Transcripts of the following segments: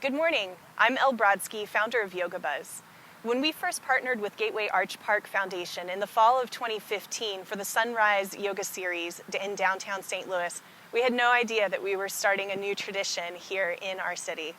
Good morning. I'm Elle Brodsky, founder of Yoga Buzz. When we first partnered with Gateway Arch Park Foundation in the fall of 2015 for the Sunrise Yoga Series in downtown St. Louis, we had no idea that we were starting a new tradition here in our city.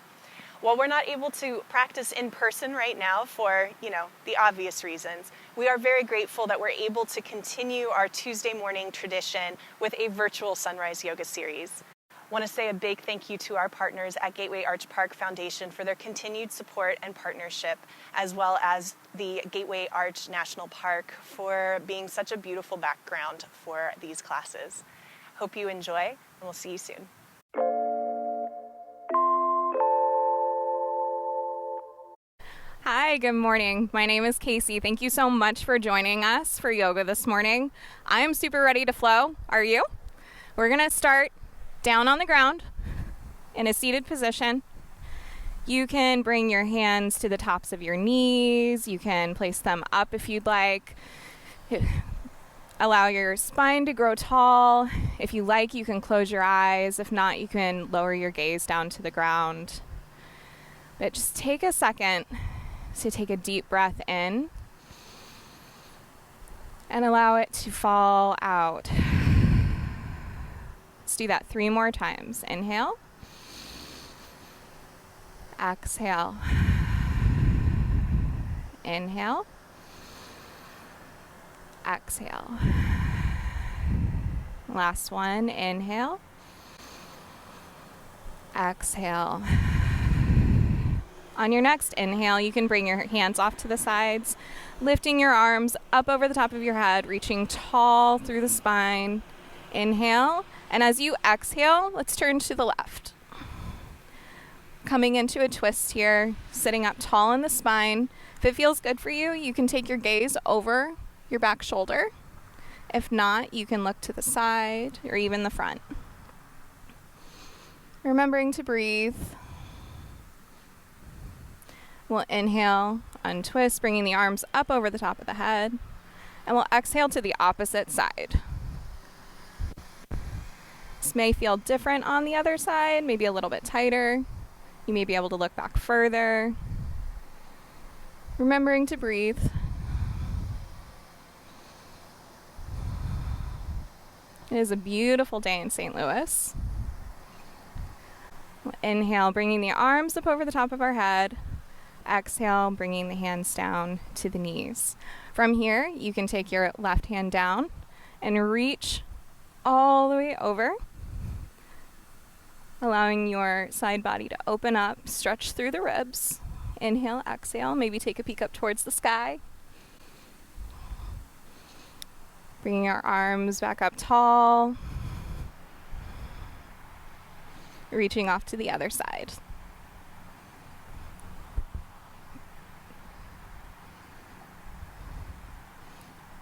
While we're not able to practice in person right now for, the obvious reasons, we are very grateful that we're able to continue our Tuesday morning tradition with a virtual Sunrise Yoga Series. I want to say a big thank you to our partners at Gateway Arch Park Foundation for their continued support and partnership, as well as the Gateway Arch National Park for being such a beautiful background for these classes. Hope you enjoy, and we'll see you soon. Hi, good morning. My name is Casey. Thank you so much for joining us for yoga this morning. I am super ready to flow. Are you? We're going to start down on the ground in a seated position. You can bring your hands to the tops of your knees. You can place them up if you'd like. Allow your spine to grow tall. If you like, you can close your eyes. If not, you can lower your gaze down to the ground. But just take a second to take a deep breath in and allow it to fall out. Let's do that 3 more times. Inhale. Exhale. Inhale. Exhale. Last one. Inhale. Exhale. On your next inhale, you can bring your hands off to the sides, lifting your arms up over the top of your head, reaching tall through the spine. Inhale. And as you exhale, let's turn to the left. Coming into a twist here, sitting up tall in the spine. If it feels good for you, you can take your gaze over your back shoulder. If not, you can look to the side or even the front. Remembering to breathe. We'll inhale, untwist, bringing the arms up over the top of the head. And we'll exhale to the opposite side. This may feel different on the other side, maybe a little bit tighter. You may be able to look back further. Remembering to breathe. It is a beautiful day in St. Louis. We'll inhale, bringing the arms up over the top of our head. Exhale, bringing the hands down to the knees. From here, you can take your left hand down and reach all the way over, allowing your side body to open up, stretch through the ribs. Inhale, exhale, maybe take a peek up towards the sky. Bringing our arms back up tall, reaching off to the other side.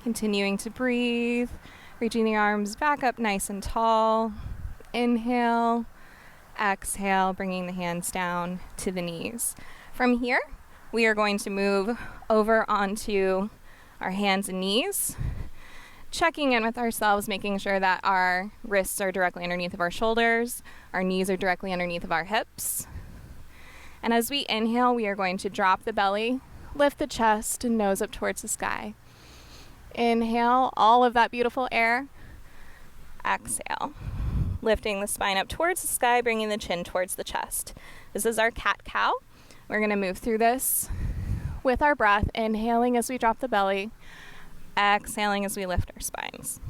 Continuing to breathe, reaching the arms back up nice and tall. Inhale, exhale, bringing the hands down to the knees. From here, we are going to move over onto our hands and knees, checking in with ourselves, making sure that our wrists are directly underneath of our shoulders, our knees are directly underneath of our hips. And as we inhale, we are going to drop the belly, lift the chest, and nose up towards the sky. Inhale all of that beautiful air. Exhale, lifting the spine up towards the sky, bringing the chin towards the chest. This is our cat-cow. We're going to move through this with our breath, inhaling as we drop the belly, exhaling as we lift our spines.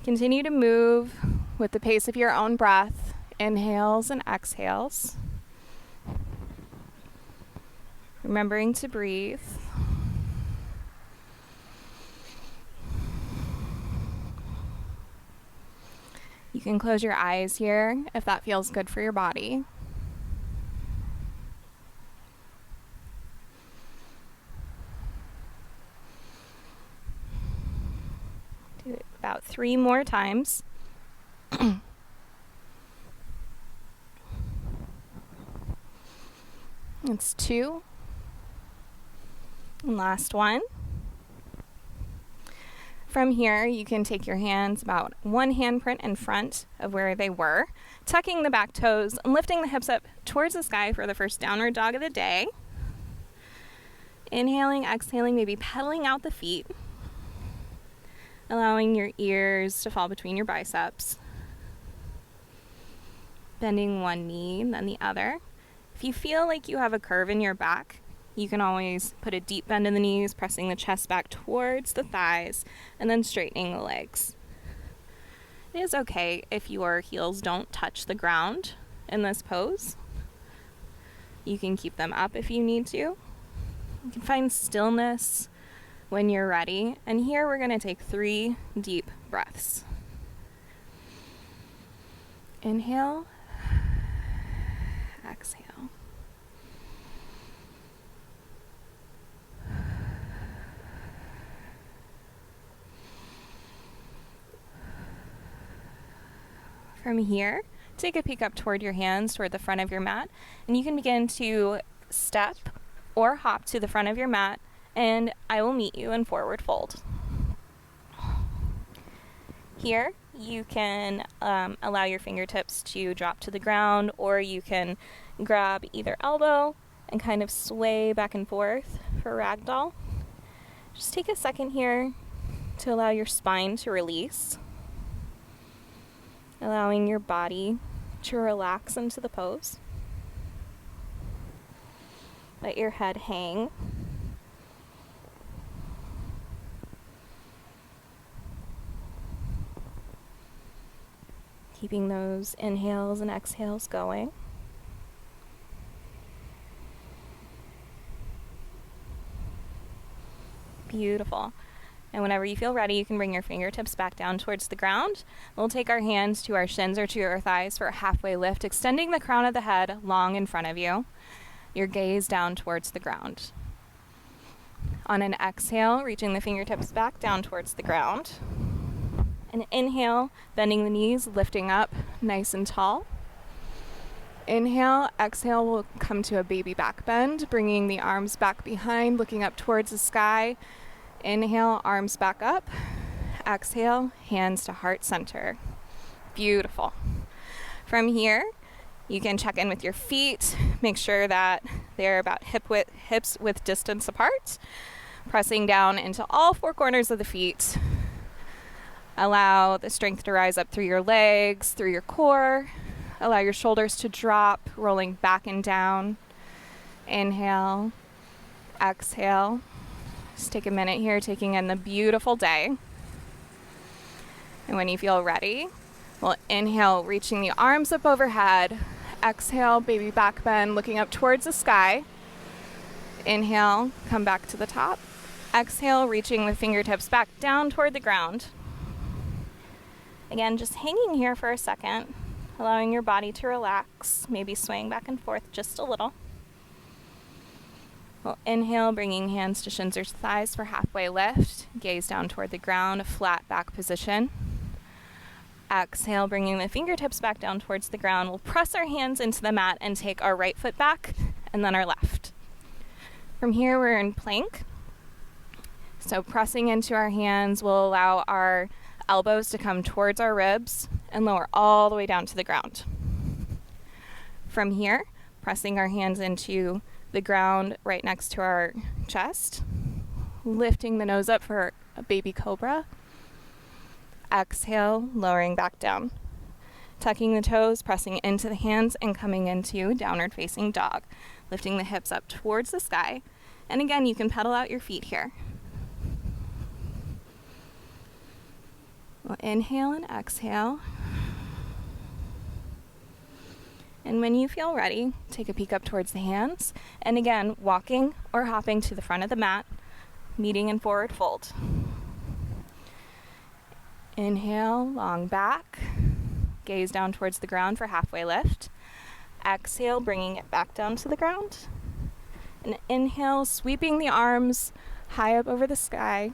Continue to move with the pace of your own breath, inhales and exhales. Remembering to breathe. You can close your eyes here if that feels good for your body. Do it about 3 more times. It's 2. And last one. From here, you can take your hands about one handprint in front of where they were, tucking the back toes and lifting the hips up towards the sky for the first downward dog of the day. Inhaling, exhaling, maybe pedaling out the feet, allowing your ears to fall between your biceps. Bending one knee, then the other. If you feel like you have a curve in your back, you can always put a deep bend in the knees, pressing the chest back towards the thighs, and then straightening the legs. It is okay if your heels don't touch the ground in this pose. You can keep them up if you need to. You can find stillness when you're ready. And here we're going to take 3 deep breaths. Inhale, exhale. From here, take a peek up toward your hands, toward the front of your mat, and you can begin to step or hop to the front of your mat, and I will meet you in forward fold. Here, you can allow your fingertips to drop to the ground, or you can grab either elbow and kind of sway back and forth for ragdoll. Just take a second here to allow your spine to release, allowing your body to relax into the pose. Let your head hang. Keeping those inhales and exhales going. Beautiful. And whenever you feel ready, you can bring your fingertips back down towards the ground. We'll take our hands to our shins or to our thighs for a halfway lift, extending the crown of the head long in front of you. Your gaze down towards the ground. On an exhale, reaching the fingertips back down towards the ground. An inhale, bending the knees, lifting up nice and tall. Inhale, exhale, we'll come to a baby back bend, bringing the arms back behind, looking up towards the sky. Inhale, arms back up. Exhale, hands to heart center. Beautiful. From here, you can check in with your feet. Make sure that they're about hips width distance apart. Pressing down into all 4 corners of the feet. Allow the strength to rise up through your legs, through your core. Allow your shoulders to drop, rolling back and down. Inhale, exhale. Just take a minute here, taking in the beautiful day. And when you feel ready, we'll inhale, reaching the arms up overhead. Exhale, baby back bend, looking up towards the sky. Inhale, come back to the top. Exhale, reaching the fingertips back down toward the ground. Again, just hanging here for a second, allowing your body to relax, maybe swaying back and forth just a little. We'll inhale, bringing hands to shins or thighs for halfway lift. Gaze down toward the ground, a flat back position. Exhale, bringing the fingertips back down towards the ground. We'll press our hands into the mat and take our right foot back and then our left. From here, we're in plank. So pressing into our hands will allow our elbows to come towards our ribs and lower all the way down to the ground. From here, pressing our hands into the ground right next to our chest, lifting the nose up for a baby cobra. Exhale, lowering back down. Tucking the toes, pressing into the hands, and coming into downward facing dog. Lifting the hips up towards the sky. And again, you can pedal out your feet here. We'll inhale and exhale. And when you feel ready, take a peek up towards the hands. And again, walking or hopping to the front of the mat, meeting in forward fold. Inhale, long back. Gaze down towards the ground for halfway lift. Exhale, bringing it back down to the ground. And inhale, sweeping the arms high up over the sky.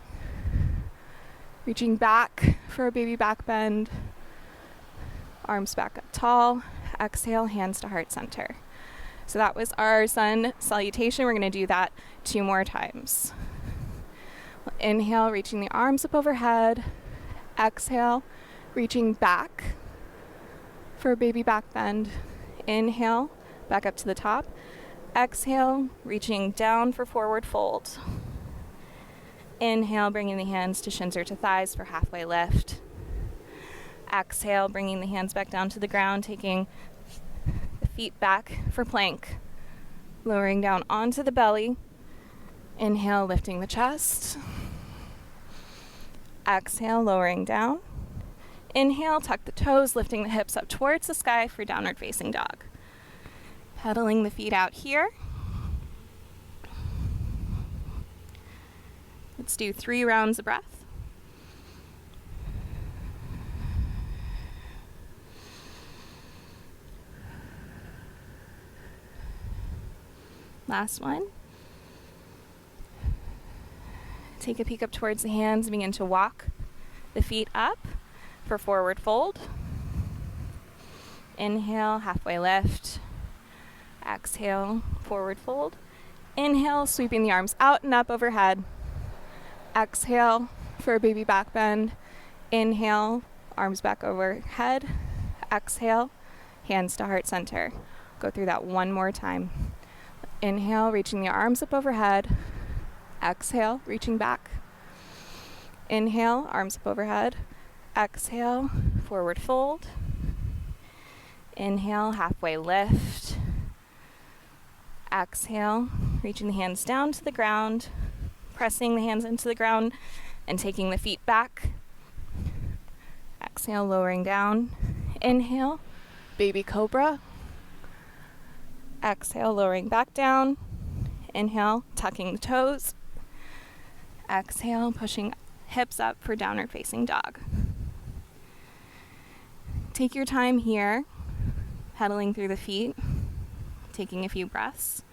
Reaching back for a baby back bend. Arms back up tall. Exhale, hands to heart center. So that was our sun salutation. We're going to do that 2 more times. We'll Inhale, reaching the arms up overhead. Exhale, reaching back for a baby back bend. Inhale, back up to the top. Exhale, reaching down for forward fold. Inhale, bringing the hands to shins or to thighs for halfway lift. Exhale, bringing the hands back down to the ground, taking the feet back for plank. Lowering down onto the belly. Inhale, lifting the chest. Exhale, lowering down. Inhale, tuck the toes, lifting the hips up towards the sky for downward facing dog. Pedaling the feet out here. Let's do 3 rounds of breath. Last one. Take a peek up towards the hands, begin to walk the feet up for forward fold. Inhale, halfway lift. Exhale, forward fold. Inhale, sweeping the arms out and up overhead. Exhale for a baby back bend. Inhale, arms back overhead. Exhale, hands to heart center. Go through that one more time. Inhale, reaching the arms up overhead. Exhale, reaching back. Inhale, arms up overhead. Exhale, forward fold. Inhale, halfway lift. Exhale, reaching the hands down to the ground, pressing the hands into the ground and taking the feet back. Exhale, lowering down. Inhale, baby cobra. Exhale, lowering back down. Inhale, tucking the toes. Exhale, pushing hips up for downward facing dog. Take your time here, pedaling through the feet, taking a few breaths.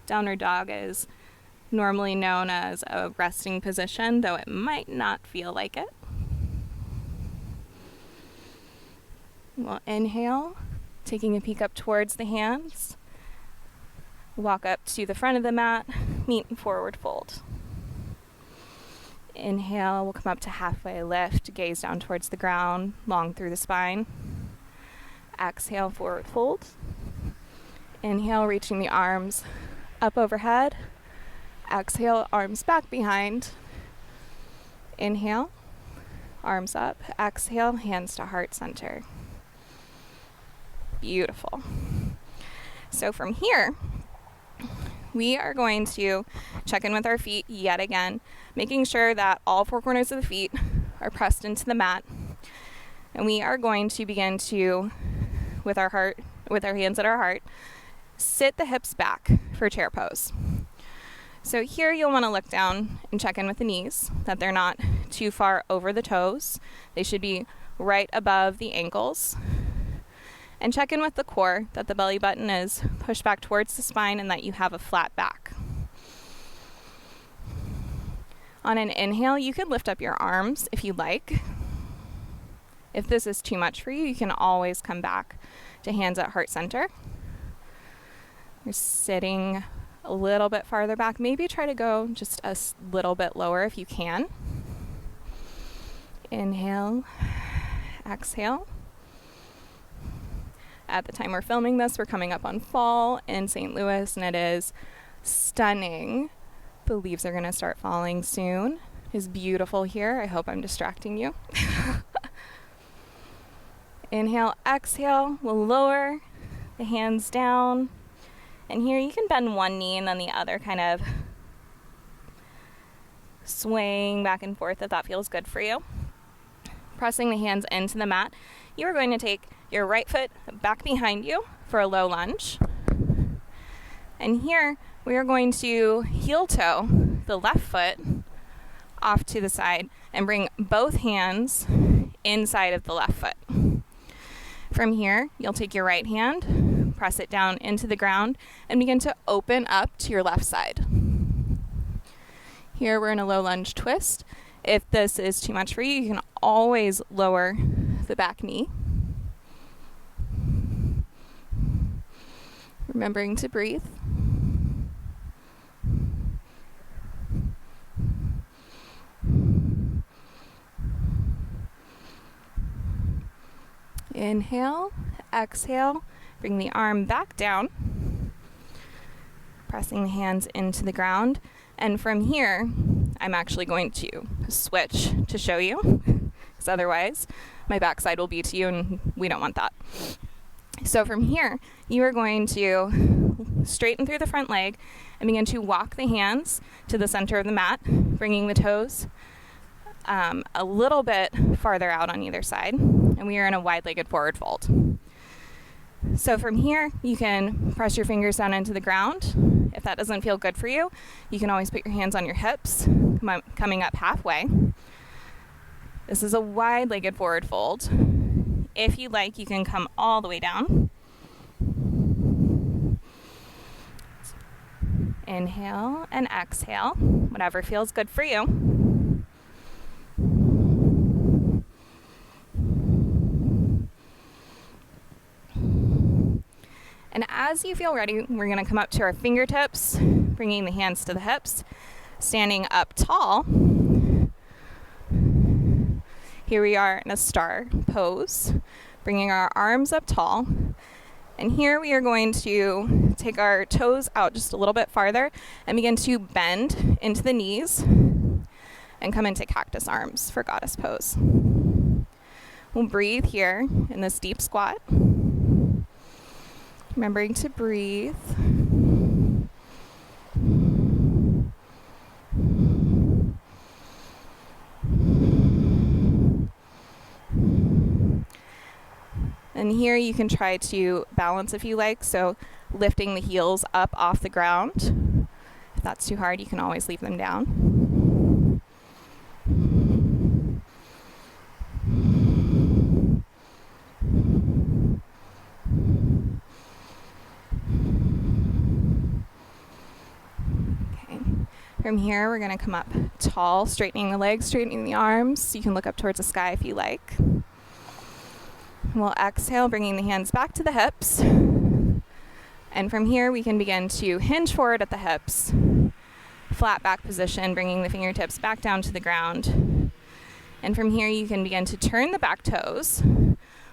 Downward dog is normally known as a resting position, though it might not feel like it. We'll inhale, taking a peek up towards the hands. Walk up to the front of the mat, meet and forward fold. Inhale, we'll come up to halfway lift, gaze down towards the ground, long through the spine. Exhale, forward fold. Inhale, reaching the arms up overhead. Exhale, arms back behind. Inhale, arms up. Exhale, hands to heart center. Beautiful. So from here, we are going to check in with our feet yet again, making sure that all 4 corners of the feet are pressed into the mat. And we are going to begin to, with our hands at our heart, sit the hips back for chair pose. So here you'll want to look down and check in with the knees, that they're not too far over the toes. They should be right above the ankles. And check in with the core, that the belly button is pushed back towards the spine and that you have a flat back. On an inhale, you could lift up your arms if you like. If this is too much for you, you can always come back to hands at heart center. You're sitting a little bit farther back. Maybe try to go just a little bit lower if you can. Inhale, exhale. At the time we're filming this, we're coming up on fall in St. Louis, and it is stunning. The leaves are going to start falling soon. It's beautiful here. I hope I'm distracting you. Inhale, exhale. We'll lower the hands down. And here you can bend one knee and then the other, kind of swaying back and forth if that feels good for you. Pressing the hands into the mat. You are going to take your right foot back behind you for a low lunge. And here we are going to heel toe the left foot off to the side and bring both hands inside of the left foot. From here, you'll take your right hand, press it down into the ground, and begin to open up to your left side. Here we're in a low lunge twist. If this is too much for you, you can always lower the back knee. Remembering to breathe. Inhale, exhale, bring the arm back down, pressing the hands into the ground. And from here, I'm actually going to switch to show you, because otherwise my backside will be to you and we don't want that. So from here, you are going to straighten through the front leg and begin to walk the hands to the center of the mat, bringing the toes a little bit farther out on either side. And we are in a wide-legged forward fold. So from here, you can press your fingers down into the ground. If that doesn't feel good for you, you can always put your hands on your hips, coming up halfway. This is a wide-legged forward fold. If you like, you can come all the way down. Inhale and exhale, whatever feels good for you. And as you feel ready, we're going to come up to our fingertips, bringing the hands to the hips, standing up tall. Here we are in a star pose, bringing our arms up tall. And here we are going to take our toes out just a little bit farther and begin to bend into the knees and come into cactus arms for goddess pose. We'll breathe here in this deep squat. Remembering to breathe. And here you can try to balance if you like, so lifting the heels up off the ground. If that's too hard, you can always leave them down. From here, we're going to come up tall, straightening the legs, straightening the arms. You can look up towards the sky if you like. We'll exhale, bringing the hands back to the hips. And from here, we can begin to hinge forward at the hips. Flat back position, bringing the fingertips back down to the ground. And from here, you can begin to turn the back toes,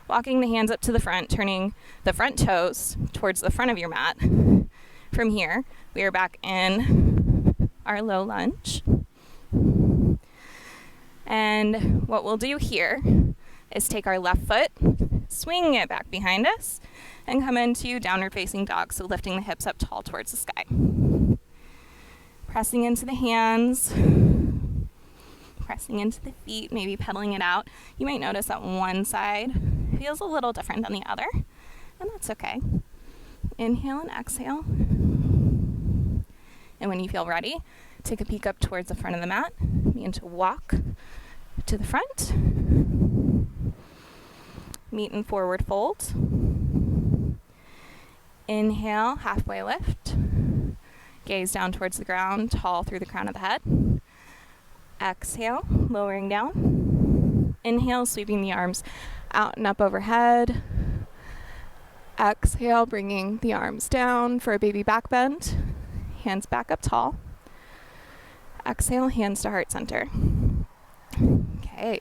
walking the hands up to the front, turning the front toes towards the front of your mat. From here, we are back in our low lunge. And what we'll do here is take our left foot, swing it back behind us, and come into downward facing dog, so lifting the hips up tall towards the sky. Pressing into the hands, pressing into the feet, maybe pedaling it out. You might notice that one side feels a little different than the other, and that's okay. Inhale and exhale. And when you feel ready, take a peek up towards the front of the mat. Begin to walk to the front. Meet in forward fold. Inhale, halfway lift. Gaze down towards the ground, tall through the crown of the head. Exhale, lowering down. Inhale, sweeping the arms out and up overhead. Exhale, bringing the arms down for a baby back bend. Hands back up tall. Exhale, hands to heart center. Okay.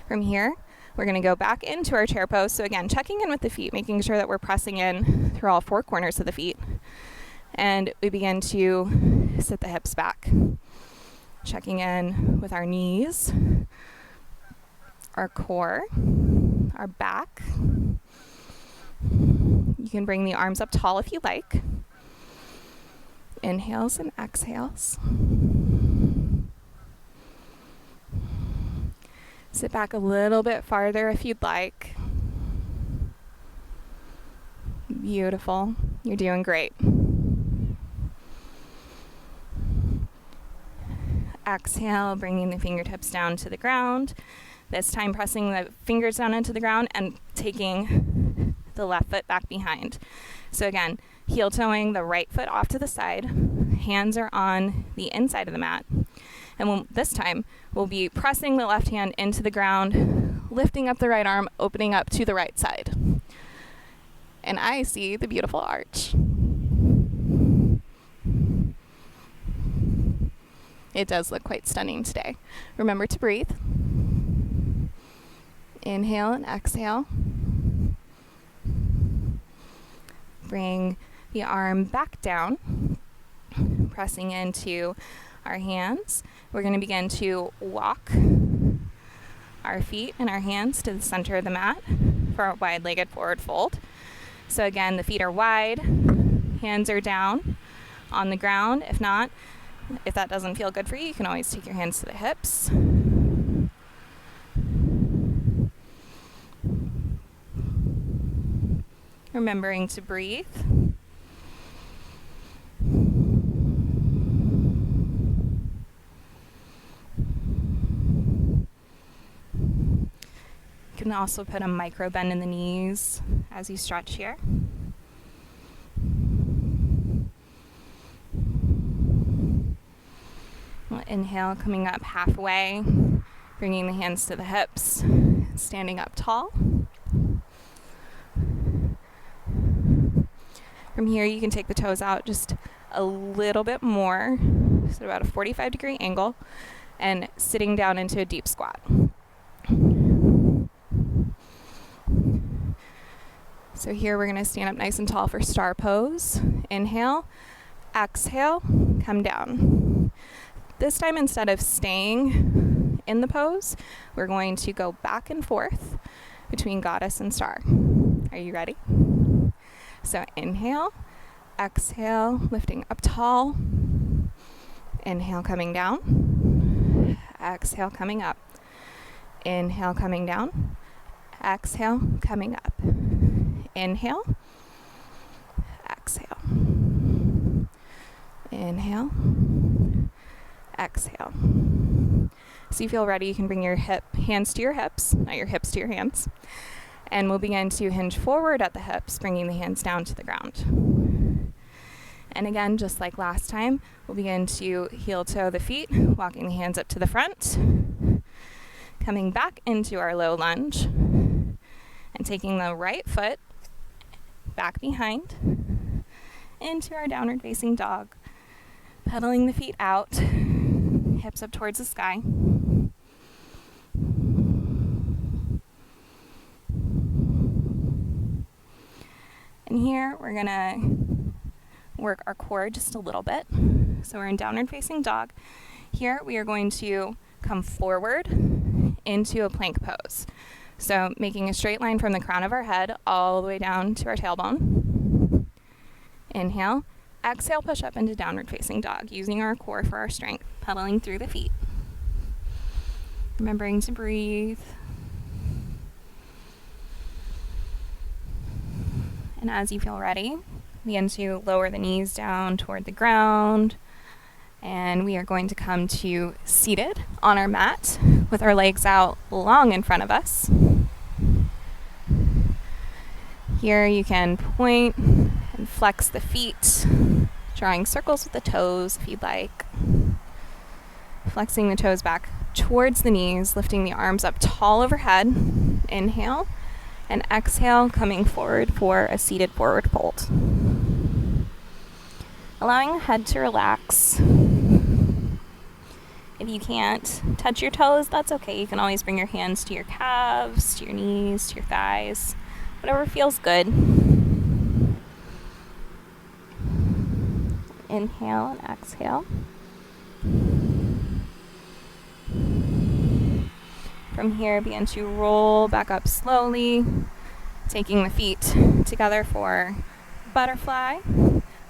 From here, we're going to go back into our chair pose. So again, checking in with the feet, making sure that we're pressing in through all four corners of the feet. And we begin to sit the hips back. Checking in with our knees, our core, our back. You can bring the arms up tall if you like. Inhales and exhales. Sit back a little bit farther if you'd like. Beautiful. You're doing great. Exhale, bringing the fingertips down to the ground. This time pressing the fingers down into the ground and taking the left foot back behind. So again, heel toeing the right foot off to the side. Hands are on the inside of the mat. And this time, we'll be pressing the left hand into the ground, lifting up the right arm, opening up to the right side. And I see the beautiful arch. It does look quite stunning today. Remember to breathe. Inhale and exhale. Bring the arm back down, pressing into our hands. We're going to begin to walk our feet and our hands to the center of the mat for a wide-legged forward fold. So again, the feet are wide, hands are down on the ground. If not, if that doesn't feel good for you, you can always take your hands to the hips. Remembering to breathe. You can also put a micro bend in the knees as you stretch here. We'll inhale, coming up halfway, bringing the hands to the hips, standing up tall. From here, you can take the toes out just a little bit more, so about a 45-degree angle, and sitting down into a deep squat. So here we're going to stand up nice and tall for star pose. Inhale, exhale, come down. This time, instead of staying in the pose, we're going to go back and forth between goddess and star. Are you ready? So inhale, exhale, lifting up tall. Inhale, coming down. Exhale, coming up. Inhale, coming down. Exhale, coming up. Inhale. Exhale. Inhale. Exhale. So you feel ready, you can bring your hands to your hips, not your hips to your hands. And we'll begin to hinge forward at the hips, bringing the hands down to the ground. And again, just like last time, we'll begin to heel toe the feet, walking the hands up to the front, coming back into our low lunge, and taking the right foot back behind into our downward facing dog, pedaling the feet out, hips up towards the sky. And here we're gonna work our core just a little bit. So we're in downward facing dog. Here we are going to come forward into a plank pose. So making a straight line from the crown of our head all the way down to our tailbone. Inhale, exhale, push up into downward facing dog, using our core for our strength, pedaling through the feet. Remembering to breathe. And as you feel ready, begin to lower the knees down toward the ground. And we are going to come to seated on our mat with our legs out long in front of us. Here you can point and flex the feet, drawing circles with the toes if you'd like. Flexing the toes back towards the knees, lifting the arms up tall overhead. Inhale. And exhale, coming forward for a seated forward fold. Allowing the head to relax. If you can't touch your toes, that's okay. You can always bring your hands to your calves, to your knees, to your thighs, whatever feels good. Inhale and exhale. From here, begin to roll back up slowly, taking the feet together for butterfly,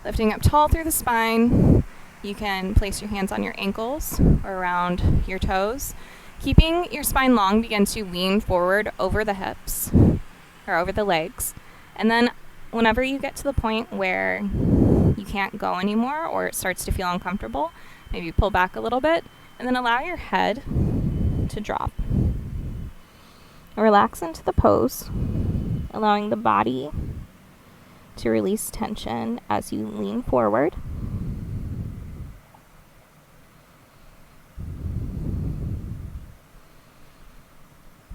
lifting up tall through the spine. You can place your hands on your ankles or around your toes. Keeping your spine long, begin to lean forward over the hips or over the legs. And then whenever you get to the point where you can't go anymore or it starts to feel uncomfortable, maybe pull back a little bit and then allow your head to drop. Relax into the pose, allowing the body to release tension as you lean forward.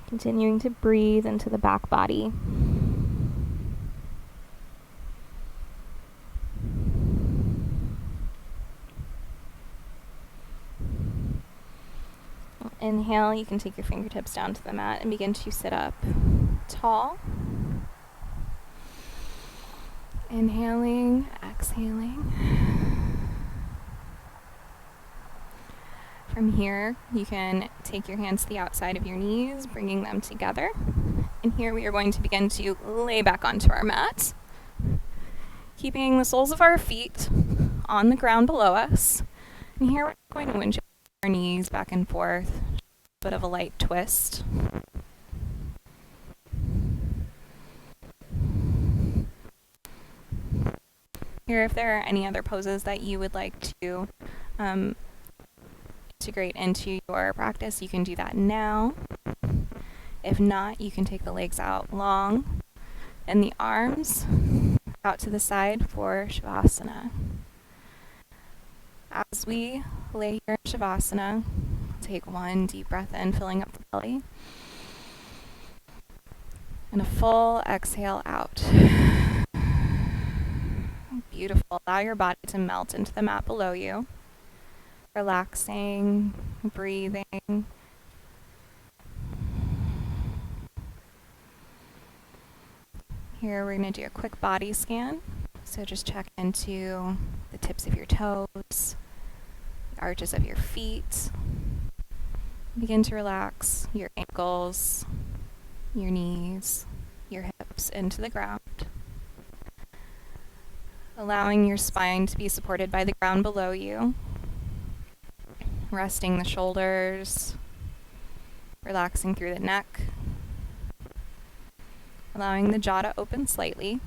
Continuing to breathe into the back body. Inhale, you can take your fingertips down to the mat and begin to sit up tall. Inhaling, exhaling. From here, you can take your hands to the outside of your knees, bringing them together. And here we are going to begin to lay back onto our mat, keeping the soles of our feet on the ground below us. And here we're going to winch our knees back and forth, a bit of a light twist. Here, if there are any other poses that you would like to integrate into your practice, you can do that now. If not, you can take the legs out long and the arms out to the side for Shavasana. As we lay here in Shavasana, take one deep breath in, filling up the belly, and a full exhale out. Beautiful. Allow your body to melt into the mat below you. Relaxing, breathing. Here we're going to do a quick body scan. So just check into the tips of your toes, the arches of your feet. Begin to relax your ankles, your knees, your hips into the ground. Allowing your spine to be supported by the ground below you. Resting the shoulders, relaxing through the neck. Allowing the jaw to open slightly.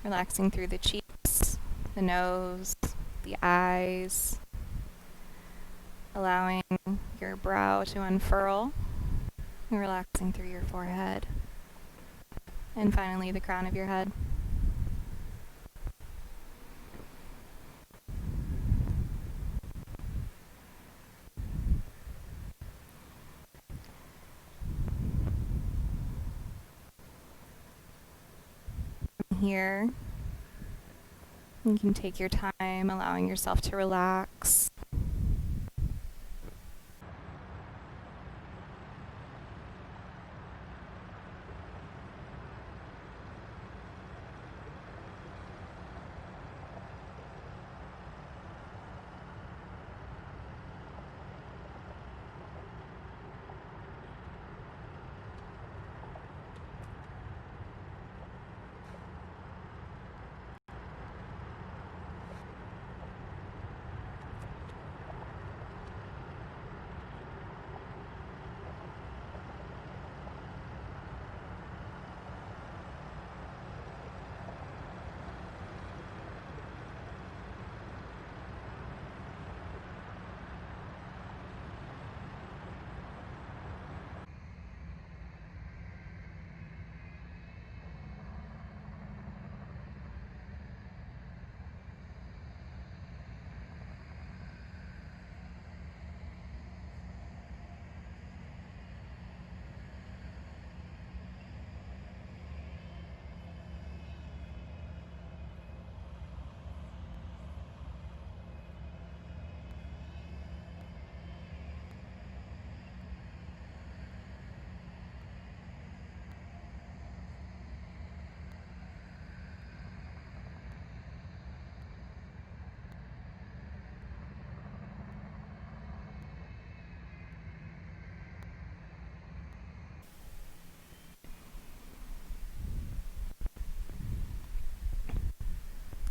Relaxing through the cheeks, the nose, the eyes. Allowing your brow to unfurl. And relaxing through your forehead. And finally, the crown of your head. Here, you can take your time, allowing yourself to relax.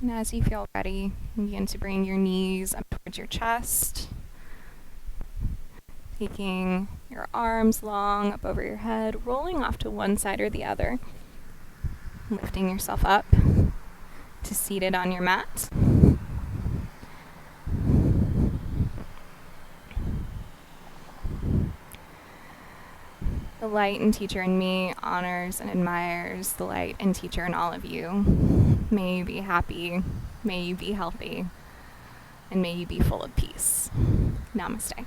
And as you feel ready, begin to bring your knees up towards your chest, taking your arms long up over your head, rolling off to one side or the other, lifting yourself up to seated on your mat. The light and teacher in me honors and admires the light and teacher in all of you. May you be happy, may you be healthy, and may you be full of peace. Namaste.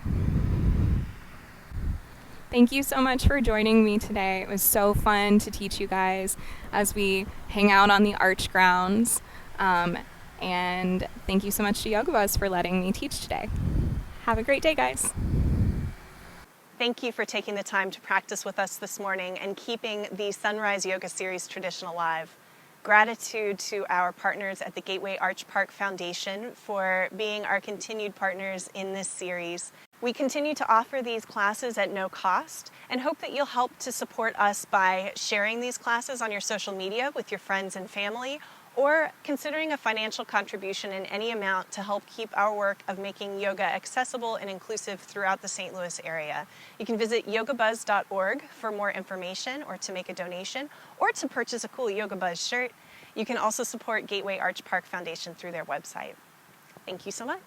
Thank you so much for joining me today. It was so fun to teach you guys as we hang out on the arch grounds. And thank you so much to Yoga Buzz for letting me teach today. Have a great day, guys. Thank you for taking the time to practice with us this morning and keeping the Sunrise Yoga Series tradition alive. Gratitude to our partners at the Gateway Arch Park Foundation for being our continued partners in this series. We continue to offer these classes at no cost and hope that you'll help to support us by sharing these classes on your social media with your friends and family, or considering a financial contribution in any amount to help keep our work of making yoga accessible and inclusive throughout the St. Louis area. You can visit yogabuzz.org for more information, or to make a donation, or to purchase a cool Yoga Buzz shirt. You can also support Gateway Arch Park Foundation through their website. Thank you so much.